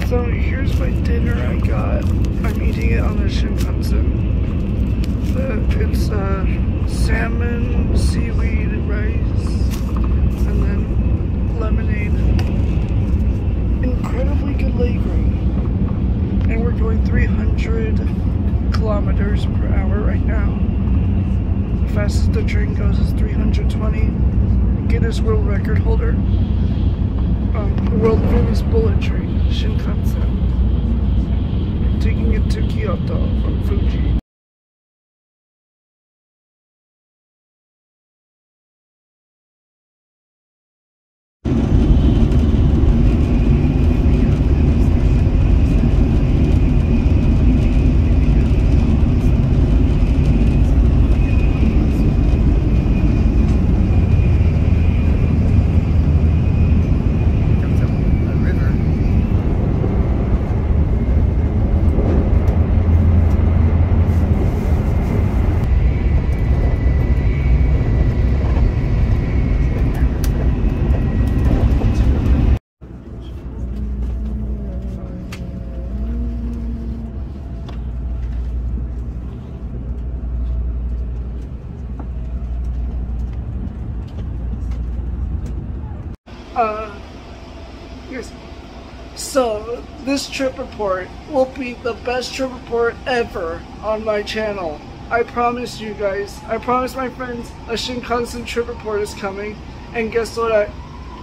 So here's my dinner I got. I'm eating it on the Shinkansen. It's salmon, seaweed, rice, and then lemonade. Incredibly good legroom. And we're going 300 kilometers per hour right now. The fastest the train goes is 320. Guinness World Record holder. The world famous bullet train, Shinkansen. Taking it to Kyoto from Fuji. Yes. So this trip report will be the best trip report ever on my channel. I promise you guys. I promise my friends a Shinkansen trip report is coming. And guess what?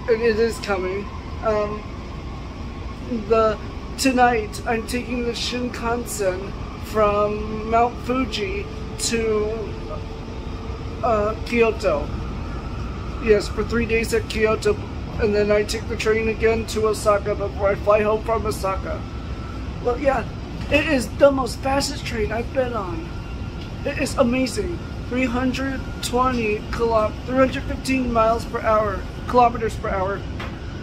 It is coming. Tonight I'm taking the Shinkansen from Mount Fuji to Kyoto. Yes, for 3 days at Kyoto. And then I take the train again to Osaka before I fly home from Osaka. Well, yeah, it is the most fastest train I've been on. It is amazing. 315 miles per hour, kilometers per hour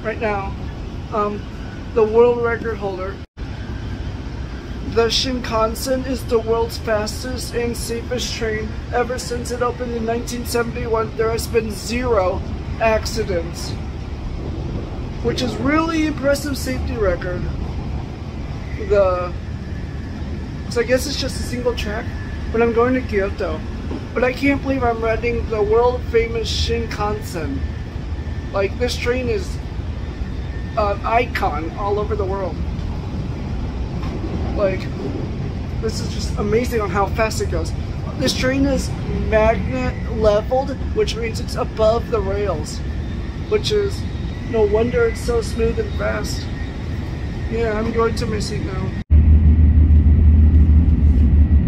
right now. The world record holder. The Shinkansen is the world's fastest and safest train. Ever since it opened in 1971, there has been 0 accidents. Which is really impressive safety record. So I guess it's just a single track, but I'm going to Kyoto. But I can't believe I'm riding the world famous Shinkansen. Like, this train is an icon all over the world. Like, this is just amazing on how fast it goes. This train is magnet leveled, which means it's above the rails, which is no wonder it's so smooth and fast. Yeah, I'm going to my seat now.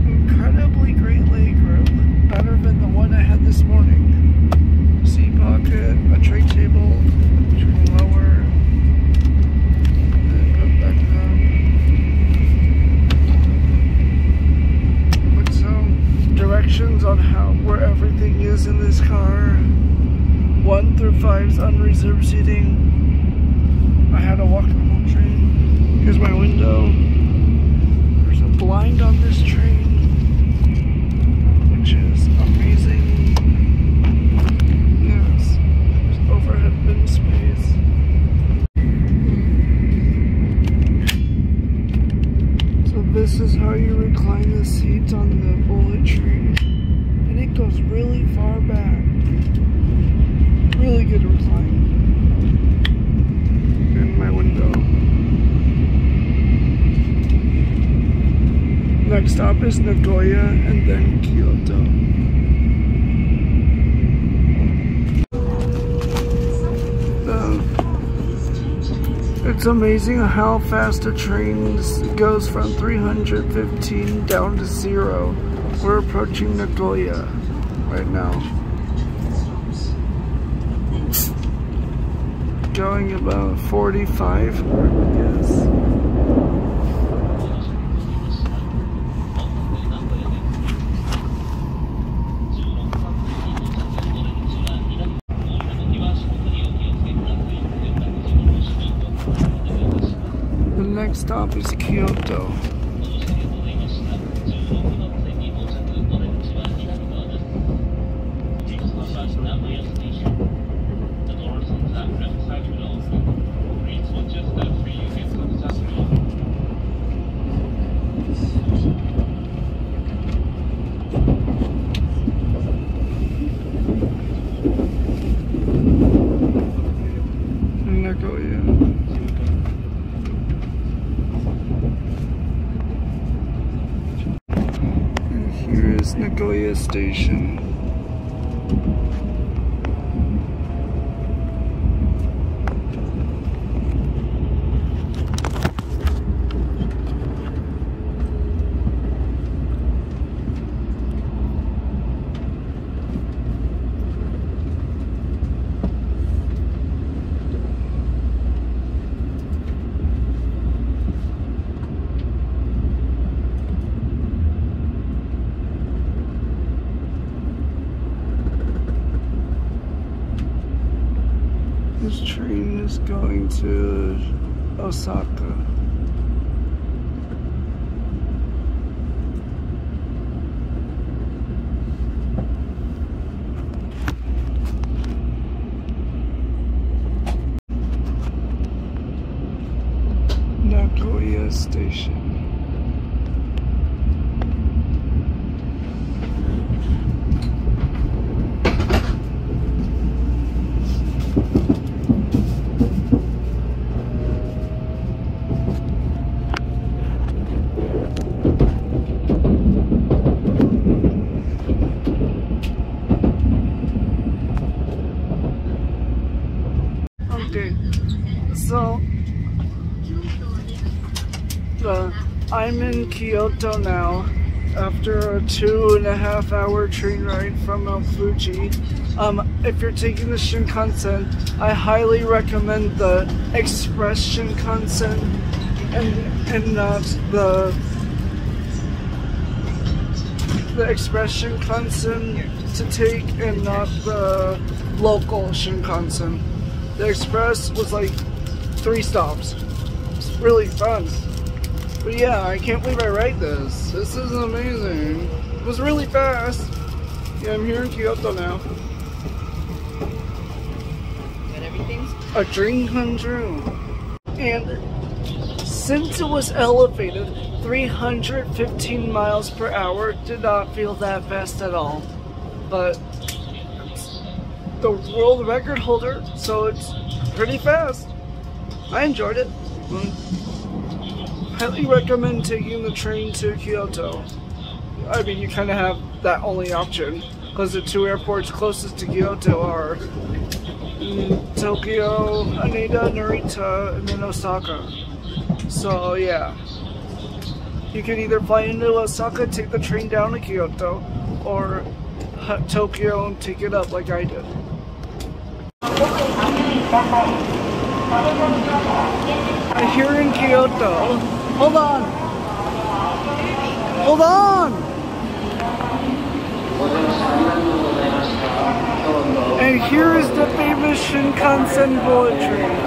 Incredibly great legroom. Better than the one I had this morning. Seat pocket, a tray table, turn lower, and put back up. With some directions on where everything is in this car. 1 through 5's unreserved seating. I had to walk the whole train. Here's my window. There's a blind on this train, which is amazing. Yes, there's overhead bin space. So this is how you recline the seats on the bullet train. And it goes really far back. Really good recline. And my window. Next stop is Nagoya and then Kyoto. It's amazing how fast a train goes from 315 down to 0. We're approaching Nagoya right now. Going about 45, yes. The next stop is Kyoto. Station. This train is going to Osaka. Nagoya Station. Okay, so I'm in Kyoto now after a 2.5 hour train ride from Mount Fuji. If you're taking the Shinkansen, I highly recommend the Express Shinkansen and not the Express Shinkansen to take and not the local Shinkansen. The Express was like 3 stops. It's really fun. But yeah, I can't believe I ride this. This is amazing. It was really fast. Yeah, I'm here in Kyoto now. And everything's A dream come true. And since it was elevated 315 miles per hour, did not feel that fast at all. But the world record holder, so it's pretty fast. I enjoyed it. Highly recommend taking the train to Kyoto. I mean, you kind of have that only option because the 2 airports closest to Kyoto are Tokyo, Haneda, Narita, and then Osaka. So yeah, you can either fly into Osaka, take the train down to Kyoto, or Tokyo and take it up like I did. I'm here in Kyoto. Hold on! Hold on! And here is the famous Shinkansen Bullet train.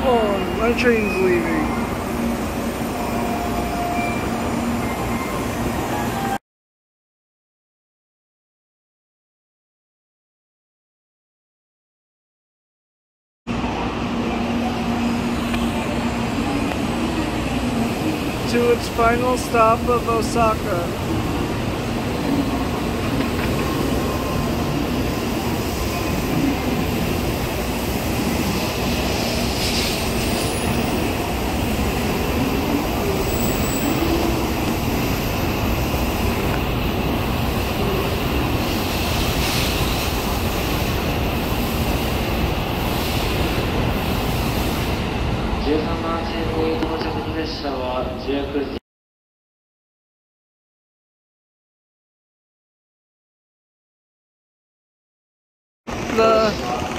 Oh, my train's leaving. To its final stop of Osaka.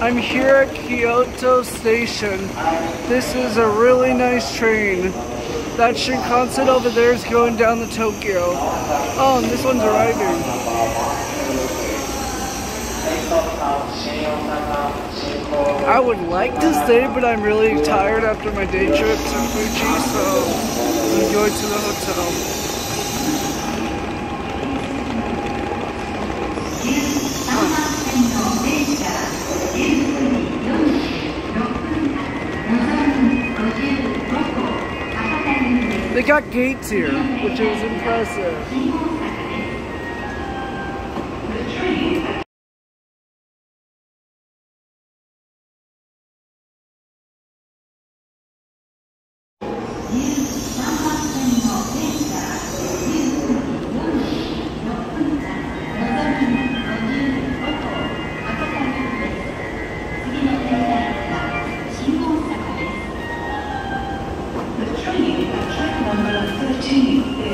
I'm here at Kyoto Station. This is a really nice train. That Shinkansen over there is going down to Tokyo. Oh, and this one's arriving. I would like to stay, but I'm really tired after my day trip to Fuji, so I'm going to the hotel. They got gates here, which is impressive.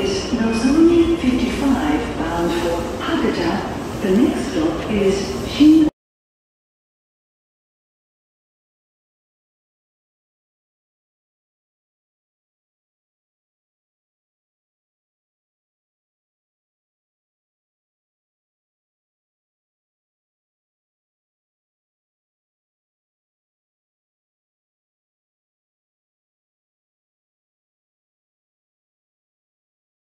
Is 55 bound for Hakata. The next stop is Shin